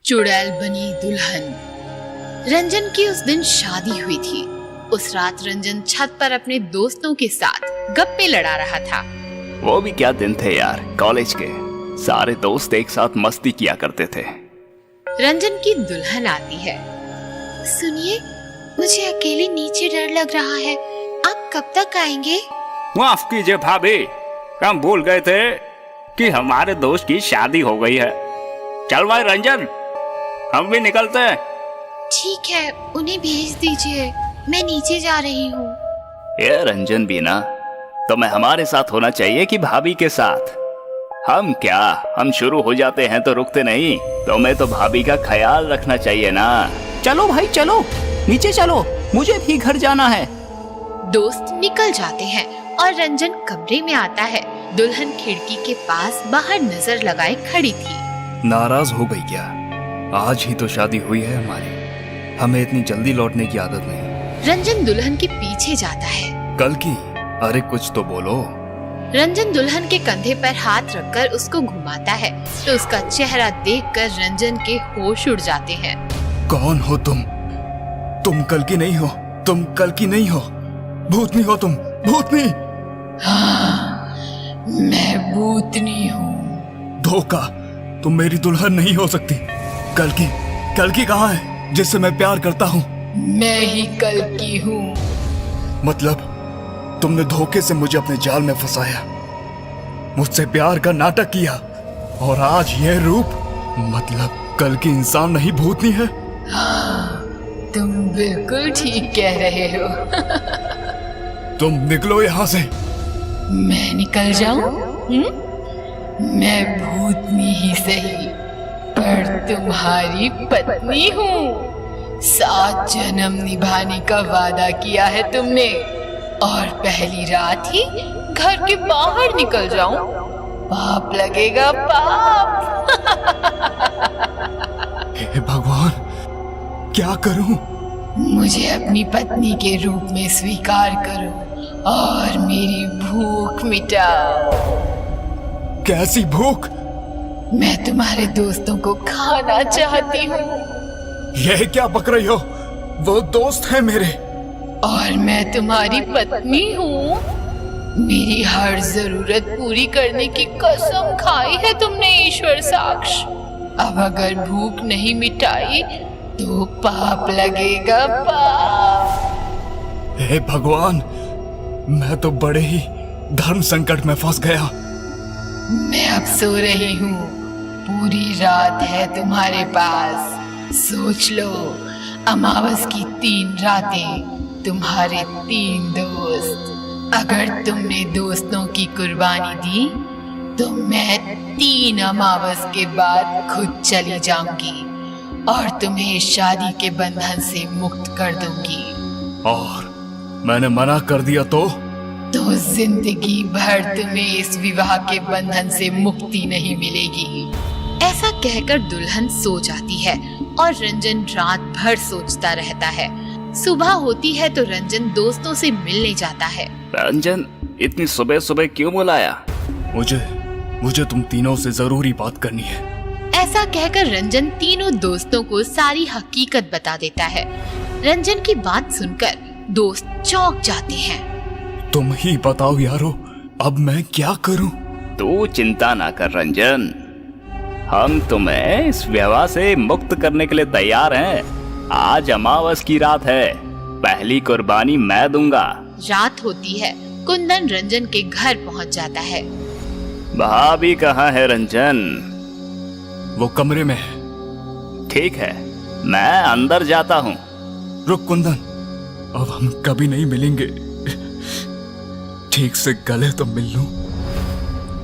चुड़ैल बनी दुल्हन। रंजन की उस दिन शादी हुई थी। उस रात रंजन छत पर अपने दोस्तों के साथ गप्पे लड़ा रहा था। वो भी क्या दिन थे यार, कॉलेज के सारे दोस्त एक साथ मस्ती किया करते थे। रंजन की दुल्हन आती है। सुनिए, मुझे अकेले नीचे डर लग रहा है, आप कब तक आएंगे? माफ कीजिए भाभी, हम भूल गए थे कि हमारे दोस्त की शादी हो गई है। चल भाई रंजन, हम भी निकलते हैं। ठीक है, उन्हें भेज दीजिए, मैं नीचे जा रही हूँ। ये रंजन भी ना, तुम्हें हमारे साथ होना चाहिए कि भाभी के साथ? हम शुरू हो जाते हैं तो रुकते नहीं। तुम्हें तो भाभी का ख्याल रखना चाहिए ना। चलो भाई चलो, नीचे चलो, मुझे भी घर जाना है। दोस्त निकल जाते हैं और रंजन कमरे में आता है। दुल्हन खिड़की के पास बाहर नजर लगाए खड़ी थी। नाराज हो गई क्या? आज ही तो शादी हुई है हमारी, हमें इतनी जल्दी लौटने की आदत नहीं। रंजन दुल्हन के पीछे जाता है। कल की, अरे कुछ तो बोलो। रंजन दुल्हन के कंधे पर हाथ रखकर उसको घुमाता है तो उसका चेहरा देखकर रंजन के होश उड़ जाते हैं। कौन हो तुम? तुम कल की नहीं हो, तुम कल की नहीं हो, भूतनी हो तुम, भूतनी। हाँ, मैं भूतनी हूँ। धोखा, तुम मेरी दुल्हन नहीं हो सकती। कल की कहाँ है जिससे मैं प्यार करता हूँ? मैं ही कल की हूँ। मतलब तुमने धोखे से मुझे अपने जाल में फंसाया, मुझसे प्यार का नाटक किया, और आज यह रूप। मतलब कल की इंसान नहीं भूतनी है? हाँ, तुम बिल्कुल ठीक कह रहे हो। तुम निकलो यहाँ से। मैं निकल जाऊं? मैं भूतनी ही सही, पर तुम्हारी पत्नी हूँ। 7 जन्म निभाने का वादा किया है तुमने, और पहली रात ही घर के बाहर निकल जाऊं? पाप लगेगा, पाप। हे भगवान, क्या करूं? मुझे अपनी पत्नी के रूप में स्वीकार करो और मेरी भूख मिटाओ। कैसी भूख? मैं तुम्हारे दोस्तों को खाना चाहती हूँ। यह क्या बक रही हो? वो दोस्त हैं मेरे। और मैं तुम्हारी पत्नी हूँ। मेरी हर जरूरत पूरी करने की कसम खाई है तुमने, ईश्वर साक्ष। अब अगर भूख नहीं मिटाई तो पाप लगेगा, पाप। हे भगवान, मैं तो बड़े ही धर्म संकट में फंस गया। मैं अब सो रही हूँ, पूरी रात है तुम्हारे पास। सोच लो, अमावस की 3 रातें, तुम्हारे 3 दोस्त। अगर तुमने दोस्तों की कुर्बानी दी तो मैं 3 अमावस के बाद खुद चली जाऊंगी और तुम्हें शादी के बंधन से मुक्त कर दूंगी। और मैंने मना कर दिया तो जिंदगी भर तुम्हें इस विवाह के बंधन से मुक्ति नहीं मिलेगी। ऐसा कहकर दुल्हन सो जाती है और रंजन रात भर सोचता रहता है। सुबह होती है तो रंजन दोस्तों से मिलने जाता है। रंजन, इतनी सुबह सुबह क्यों बुलाया? मुझे तुम तीनों से जरूरी बात करनी है। ऐसा कहकर रंजन तीनों दोस्तों को सारी हकीकत बता देता है। रंजन की बात सुनकर दोस्त चौंक जाते हैं। तुम ही बताओ यारो, अब मैं क्या करूं? तू चिंता ना कर रंजन, हम तुम्हें इस विवाह से मुक्त करने के लिए तैयार हैं। आज अमावस की रात है, पहली कुर्बानी मैं दूंगा। रात होती है, कुंदन रंजन के घर पहुंच जाता है। भाभी कहाँ है रंजन? वो कमरे में है। ठीक है, मैं अंदर जाता हूँ। रुक कुंदन, अब हम कभी नहीं मिलेंगे। ठीक से गले तो मिल लूं।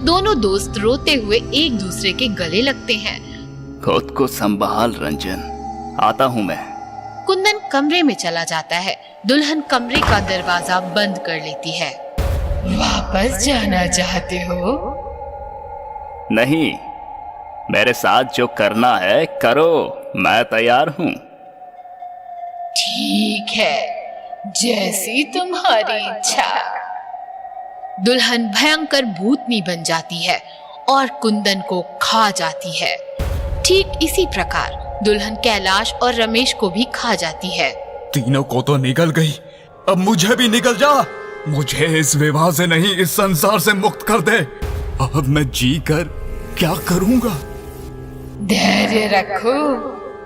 दोनों दोस्त रोते हुए एक दूसरे के गले लगते हैं। खुद को संभाल रंजन, आता हूँ मैं। कुंदन कमरे में चला जाता है। दुल्हन कमरे का दरवाजा बंद कर लेती है। वापस जाना चाहते हो? नहीं, मेरे साथ जो करना है करो, मैं तैयार हूँ। ठीक है, जैसी तुम्हारी इच्छा। दुल्हन भयंकर भूतनी बन जाती है और कुंदन को खा जाती है। ठीक इसी प्रकार दुल्हन कैलाश और रमेश को भी खा जाती है। तीनों को तो निकल गई, अब मुझे भी निकल जा। मुझे इस विवाह से नहीं, इस संसार से मुक्त कर दे। अब मैं जी कर क्या करूंगा? धैर्य रखो,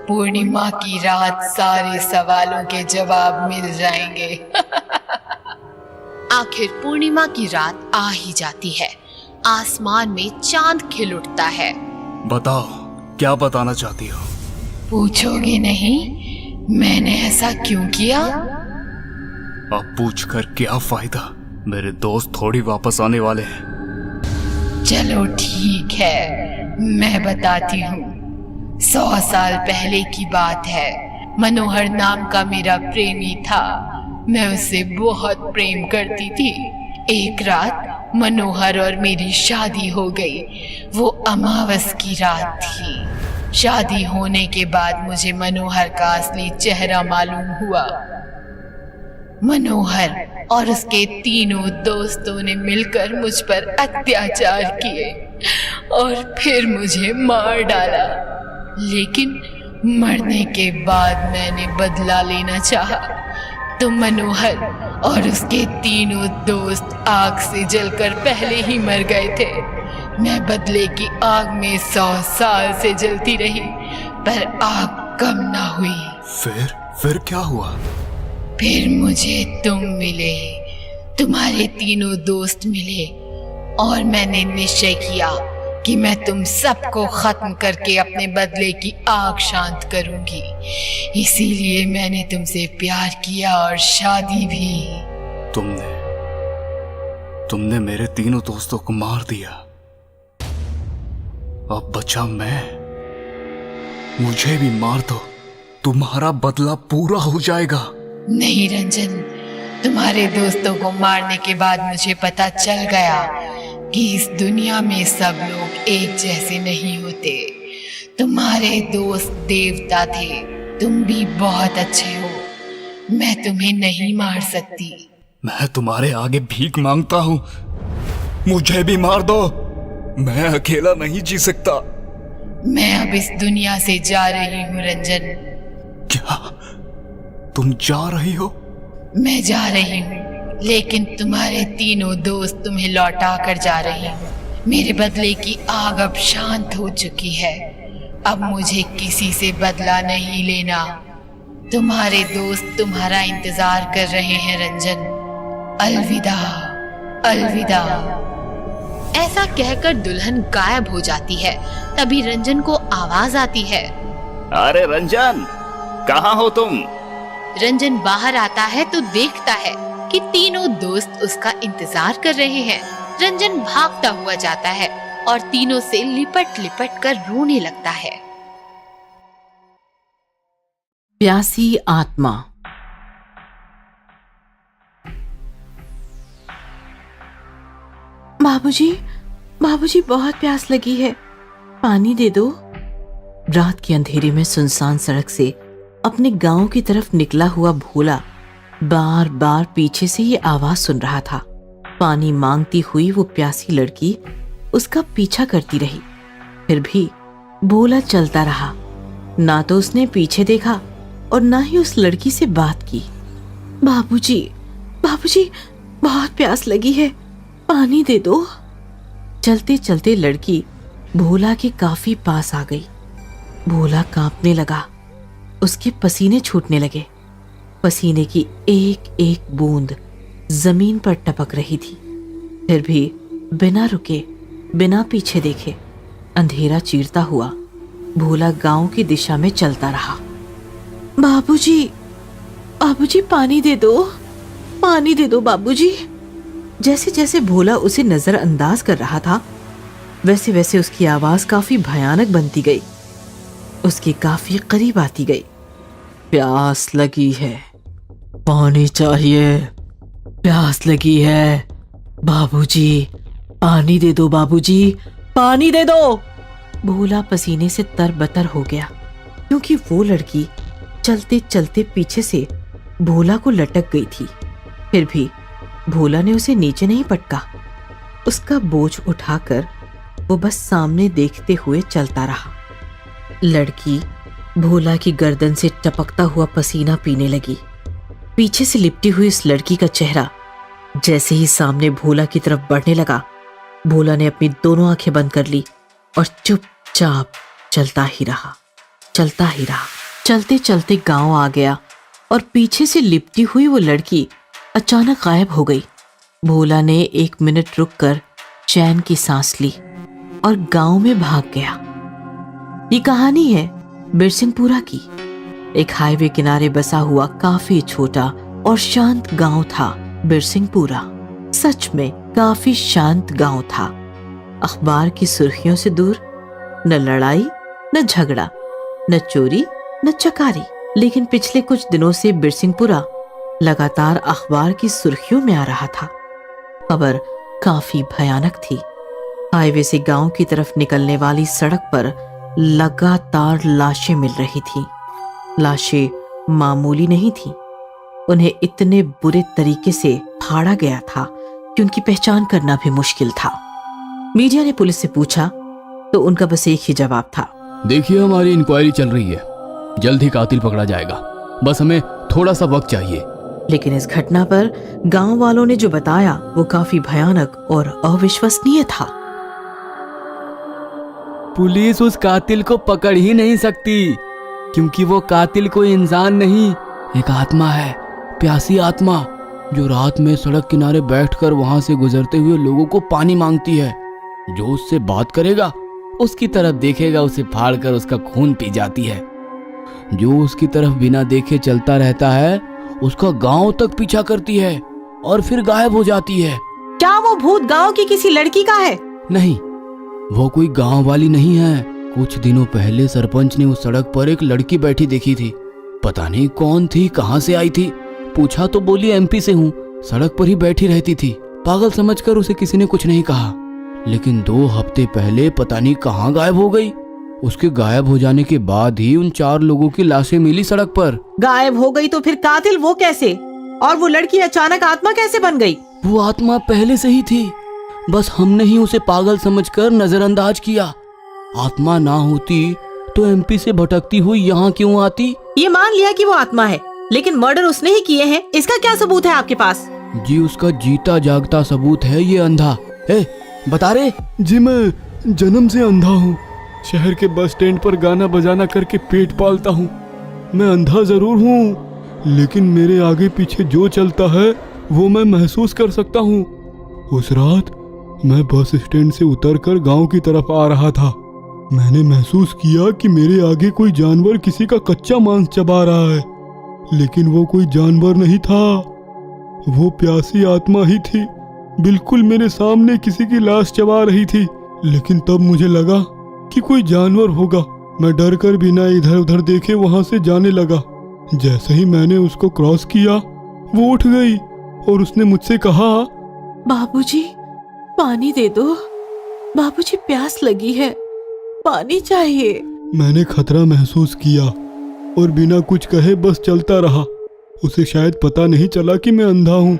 पूर्णिमा की रात सारे सवालों के जवाब मिल जाएंगे। आखिर पूर्णिमा की रात आ ही जाती है। आसमान में चांद खिल उठता है। बताओ, क्या बताना चाहती हो? पूछोगे नहीं मैंने ऐसा क्यों किया? अब पूछकर क्या फायदा? मेरे दोस्त थोड़ी वापस आने वाले हैं। चलो ठीक है, मैं बताती हूँ। 100 साल पहले की बात है। मनोहर नाम का मेरा प्रेमी था। मैं उससे बहुत प्रेम करती थी। एक रात मनोहर और मेरी शादी हो गई। वो अमावस की रात थी। शादी होने के बाद मुझे मनोहर का असली चेहरा मालूम हुआ। मनोहर और उसके तीनों दोस्तों ने मिलकर मुझ पर अत्याचार किए और फिर मुझे मार डाला। लेकिन मरने के बाद मैंने बदला लेना चाहा तो मनोहर और उसके तीनों दोस्त आग से जलकर पहले ही मर गए थे। मैं बदले की आग में 100 साल से जलती रही, पर आग कम ना हुई। फिर क्या हुआ? फिर मुझे तुम मिले, तुम्हारे तीनों दोस्त मिले और मैंने निश्चय किया कि मैं तुम सबको खत्म करके अपने बदले की आग शांत करूंगी। इसीलिए मैंने तुमसे प्यार किया और शादी भी। तुमने मेरे तीनों दोस्तों को मार दिया। अब बचा मैं। मुझे भी मार दो, तुम्हारा बदला पूरा हो जाएगा। नहीं रंजन, तुम्हारे दोस्तों को मारने के बाद मुझे पता चल गया कि इस दुनिया में सब लोग एक जैसे नहीं होते। तुम्हारे दोस्त देवता थे, तुम भी बहुत अच्छे हो। मैं तुम्हें नहीं मार सकती। मैं तुम्हारे आगे भीख मांगता हूँ, मुझे भी मार दो। मैं अकेला नहीं जी सकता। मैं अब इस दुनिया से जा रही हूँ रंजन। क्या तुम जा रही हो? मैं जा रही हूँ, लेकिन तुम्हारे तीनों दोस्त तुम्हें लौटा कर जा रहे हैं। मेरे बदले की आग अब शांत हो चुकी है। अब मुझे किसी से बदला नहीं लेना। तुम्हारे दोस्त तुम्हारा इंतजार कर रहे हैं रंजन। अलविदा, अलविदा। ऐसा कहकर दुल्हन गायब हो जाती है। तभी रंजन को आवाज आती है, अरे रंजन, कहाँ हो तुम? रंजन बाहर आता है तो देखता है कि तीनों दोस्त उसका इंतजार कर रहे हैं। रंजन भागता हुआ जाता है और तीनों से लिपट लिपट कर रोने लगता है। प्यासी आत्मा। बाबूजी, बाबूजी बहुत प्यास लगी है, पानी दे दो। रात के अंधेरे में सुनसान सड़क से अपने गांव की तरफ निकला हुआ भोला बार बार पीछे से ये आवाज सुन रहा था। पानी मांगती हुई वो प्यासी लड़की उसका पीछा करती रही, फिर भी भोला चलता रहा। ना तो उसने पीछे देखा और ना ही उस लड़की से बात की। बाबूजी, बाबूजी, बहुत प्यास लगी है, पानी दे दो। चलते चलते लड़की भोला के काफी पास आ गई। भोला कांपने लगा, उसके पसीने छूटने लगे। पसीने की एक एक बूंद जमीन पर टपक रही थी। फिर भी बिना रुके, बिना पीछे देखे, अंधेरा चीरता हुआ भोला गांव की दिशा में चलता रहा। बाबूजी, बाबूजी, पानी दे दो, पानी दे दो बाबूजी। जैसे जैसे भोला उसे नजरअंदाज कर रहा था, वैसे वैसे उसकी आवाज काफी भयानक बनती गई, उसके काफी करीब आती गई। प्यास लगी है, पानी चाहिए, प्यास लगी है, बाबूजी, पानी दे दो बाबूजी, पानी दे दो। भोला पसीने से तरबतर हो गया, क्योंकि वो लड़की चलते चलते पीछे से भोला को लटक गई थी। फिर भी भोला ने उसे नीचे नहीं पटका। उसका बोझ उठाकर वो बस सामने देखते हुए चलता रहा। लड़की भोला की गर्दन से टपकता हुआ पसीना पीने लगी। पीछे से लिपटी हुई इस लड़की का चेहरा जैसे ही सामने भोला की तरफ बढ़ने लगा, भोला ने अपनी दोनों आंखें बंद कर ली और चुपचाप चलता ही रहा। चलते चलते गांव आ गया और पीछे से लिपटी हुई वो लड़की अचानक गायब हो गई। भोला ने 1 मिनट रुककर चैन की सांस ली और गांव में भाग गया। ये कहानी है बिरसिंहपुरा की। एक हाईवे किनारे बसा हुआ काफी छोटा और शांत गांव था बिरसिंहपुरा। सच में काफी शांत गांव था। अखबार की सुर्खियों से दूर, न लड़ाई न झगड़ा, न चोरी न चकारी। लेकिन पिछले कुछ दिनों से बिरसिंहपुरा लगातार अखबार की सुर्खियों में आ रहा था। खबर काफी भयानक थी। हाईवे से गांव की तरफ निकलने वाली सड़क पर लगातार लाशें मिल रही थी। लाशें मामूली नहीं थी, उन्हें इतने बुरे तरीके से फाड़ा गया था कि उनकी पहचान करना भी मुश्किल था। मीडिया ने पुलिस से पूछा तो उनका बस एक ही जवाब था, देखिए हमारी इंक्वायरी चल रही है, जल्द ही कातिल पकड़ा जाएगा, बस हमें थोड़ा सा वक्त चाहिए। लेकिन इस घटना पर गांव वालों ने जो बताया वो काफी भयानक और अविश्वसनीय था। पुलिस उस कातिल को पकड़ ही नहीं सकती, क्योंकि वो कातिल कोई इंसान नहीं, एक आत्मा है, प्यासी आत्मा, जो रात में सड़क किनारे बैठकर वहां से गुजरते हुए लोगों को पानी मांगती है। जो उससे बात करेगा, उसकी तरफ देखेगा, उसे फाड़कर उसका खून पी जाती है। जो उसकी तरफ बिना देखे चलता रहता है, उसका गांव तक पीछा करती है और फिर गायब हो जाती है। क्या वो भूत गांव की किसी लड़की का है? नहीं, वो कोई गांव वाली नहीं है। कुछ दिनों पहले सरपंच ने उस सड़क पर एक लड़की बैठी देखी थी। पता नहीं कौन थी, कहां से आई थी। पूछा तो बोली एमपी से हूँ। सड़क पर ही बैठी रहती थी। पागल समझकर उसे किसी ने कुछ नहीं कहा। लेकिन 2 हफ्ते पहले पता नहीं कहाँ गायब हो गई। उसके गायब हो जाने के बाद ही उन 4 लोगों की लाशें मिली सड़क पर। गायब हो गई तो फिर कातिल वो कैसे? और वो लड़की अचानक आत्मा कैसे बन गई? वो आत्मा पहले से ही थी, बस हमने ही उसे पागल समझकर नजरअंदाज किया। आत्मा ना होती तो एमपी से भटकती हुई यहाँ क्यों आती? ये मान लिया कि वो आत्मा है, लेकिन मर्डर उसने ही किए हैं, इसका क्या सबूत है आपके पास? जी उसका जीता जागता सबूत है ये अंधा। बता रे। जी मैं जन्म से अंधा हूँ। शहर के बस स्टैंड पर गाना बजाना करके पेट पालता हूँ। मैं अंधा जरूर हूँ, लेकिन मेरे आगे पीछे जो चलता है वो मैं महसूस कर सकता हूँ। उस रात मैं बस स्टैंड से उतरकर गांव की तरफ आ रहा था। मैंने महसूस किया कि मेरे आगे कोई जानवर किसी का कच्चा मांस चबा रहा है, लेकिन वो कोई जानवर नहीं था, वो प्यासी आत्मा ही थी। बिल्कुल मेरे सामने किसी की लाश चबा रही थी। लेकिन तब मुझे लगा कि कोई जानवर होगा। मैं डर कर बिना इधर उधर देखे वहां से जाने लगा। जैसे ही मैंने उसको क्रॉस किया, वो उठ गई और उसने मुझसे कहा, बाबूजी पानी दे दो, बाबूजी प्यास लगी है, पानी चाहिए। मैंने खतरा महसूस किया और बिना कुछ कहे बस चलता रहा। उसे शायद पता नहीं चला कि मैं अंधा हूँ।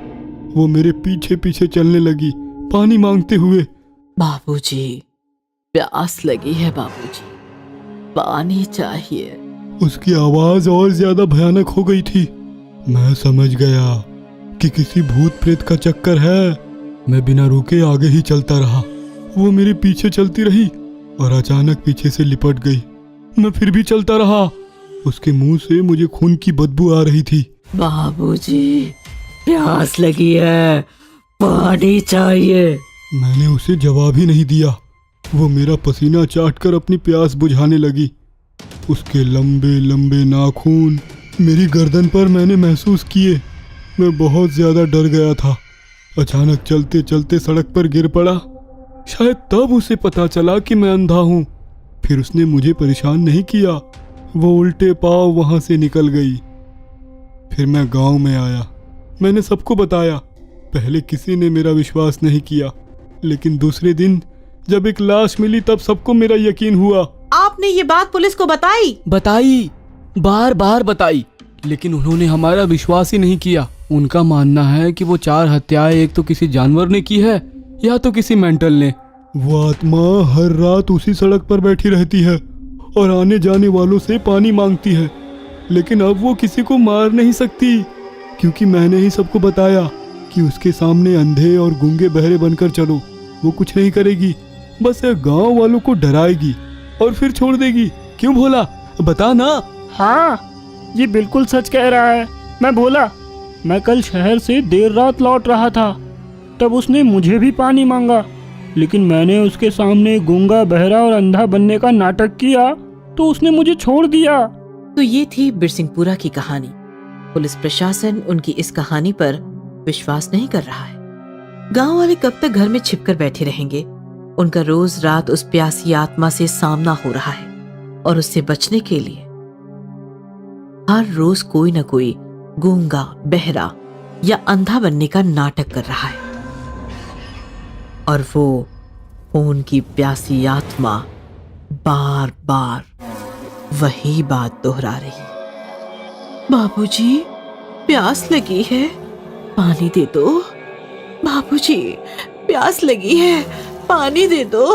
वो मेरे पीछे पीछे चलने लगी, पानी मांगते हुए। बाबूजी प्यास लगी है, बाबूजी पानी चाहिए। उसकी आवाज और ज्यादा भयानक हो गई थी। मैं समझ गया कि किसी भूत प्रेत का चक्कर है। मैं बिना रुके आगे ही चलता रहा। वो मेरे पीछे चलती रही और अचानक पीछे से लिपट गई। मैं फिर भी चलता रहा। उसके मुंह से मुझे खून की बदबू आ रही थी। बाबूजी प्यास लगी है, पानी चाहिए। मैंने उसे जवाब ही नहीं दिया। वो मेरा पसीना चाटकर अपनी प्यास बुझाने लगी। उसके लंबे लंबे नाखून मेरी गर्दन पर मैंने महसूस किए। मैं बहुत ज्यादा डर गया था। अचानक चलते चलते सड़क पर गिर पड़ा। शायद तब उसे पता चला कि मैं अंधा हूँ। फिर उसने मुझे परेशान नहीं किया। वो उल्टे पांव वहां से निकल गई। फिर मैं गांव में आया। मैंने सबको बताया। पहले किसी ने मेरा विश्वास नहीं किया, लेकिन दूसरे दिन जब एक लाश मिली तब सबको मेरा यकीन हुआ। आपने ये बात पुलिस को बताई? बार बार बताई, लेकिन उन्होंने हमारा विश्वास ही नहीं किया। उनका मानना है कि वो 4 हत्याएं एक तो किसी जानवर ने की है या तो किसी मेंटल ने। वो आत्मा हर रात उसी सड़क पर बैठी रहती है और आने जाने वालों से पानी मांगती है, लेकिन अब वो किसी को मार नहीं सकती, क्योंकि मैंने ही सबको बताया कि उसके सामने अंधे और गूंगे बहरे बनकर चलो। वो कुछ नहीं करेगी, बस गांव वालों को डराएगी और फिर छोड़ देगी। क्यों भोला, बता ना। हाँ, ये बिल्कुल सच कह रहा है। मैं भोला, मैं कल शहर से देर रात लौट रहा था, तब उसने मुझे भी पानी मांगा, लेकिन मैंने उसके सामने गूंगा बहरा और अंधा बनने का नाटक किया तो उसने मुझे छोड़ दिया। तो ये थी बिरसिंहपुरा की कहानी। पुलिस प्रशासन उनकी इस कहानी पर विश्वास नहीं कर रहा है। गांव वाले कब तक घर में छिपकर बैठे रहेंगे? उनका रोज रात उस प्यासी आत्मा से सामना हो रहा है और उससे बचने के लिए हर रोज कोई न कोई गूंगा, बहरा या अंधा बनने का नाटक कर रहा है, और वो खून की प्यासी आत्मा बार बार वही बात दोहरा रही। बाबूजी, प्यास लगी है, पानी दे दो। बाबूजी, प्यास लगी है, पानी दे दो।